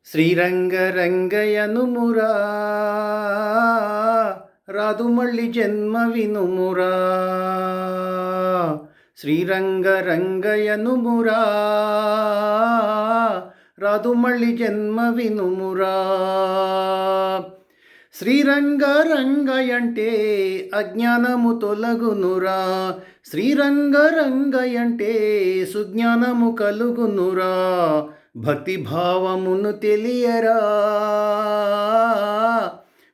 శ్రీరంగరంగయనుమురా రాదు మళ్ళీ జన్మ వినుమురా. శ్రీరంగరంగయనుమురా రాదు మళ్ళీ జన్మ వినుమురా. శ్రీరంగరంగయంటే అజ్ఞానము తొలగునురా. శ్రీరంగరంగయంటే సుజ్ఞానము కలుగునురా. భక్తి భావమును తెలియరా,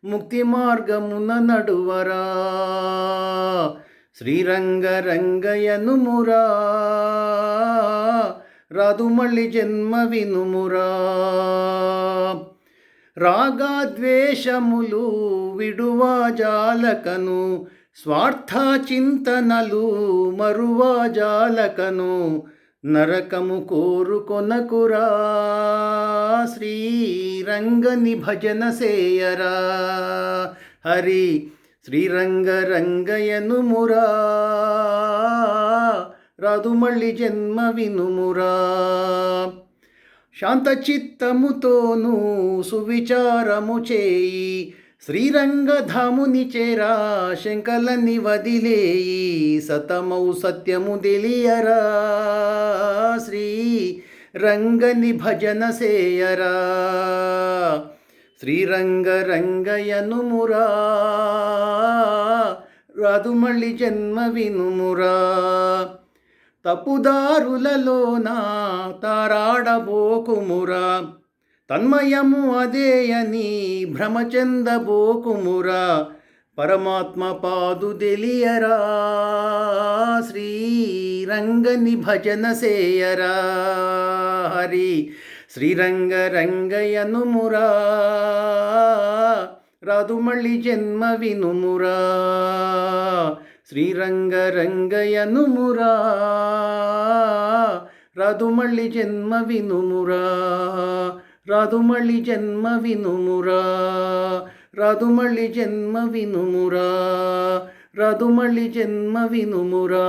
ముక్తి మార్గమున నడువరా. శ్రీరంగరంగయనుమురా రాదు మళ్ళీ జన్మ వినుమురా. రాగద్వేషములు విడువా జాలకను, స్వార్థ చింతనలు మరువా జాలకను, నరకము కోరుకొనకురా. శ్రీరంగని భజన సేయరా. హరి శ్రీరంగరంగయనుమురా రాదు మళ్ళీ జన్మ వినుమురా. శాంతచిత్తముతోనూ సువిచారము చేయి, శ్రీరంగధాముని చేరా శంకలని వదిలేయి. సతమౌ సత్యము తెలియరా, శ్రీ రంగని భజన సేయరా. శ్రీరంగరంగయనుమురా రాదు మళ్ళీ జన్మ వినుమురా. తప్పుదారులలోనా తారాడబోకుమురా, తన్మయము అదేయని భ్రమచందబోకుమురా. పరమాత్మ పాదు తెలియరా, శ్రీరంగని భజన సేయరా. హరి శ్రీరంగరంగయనుమురా రాదు మళ్ళీ జన్మ వినుమురా. శ్రీరంగరంగయనుమురా రాదు మళ్ళీ జన్మ వినుమురా. రాదు మళ్ళీ జన్మ వినుమురా. రాదు మళ్ళీ జన్మ వినుమురా. రాదు మళ్ళీ జన్మ వినుమురా.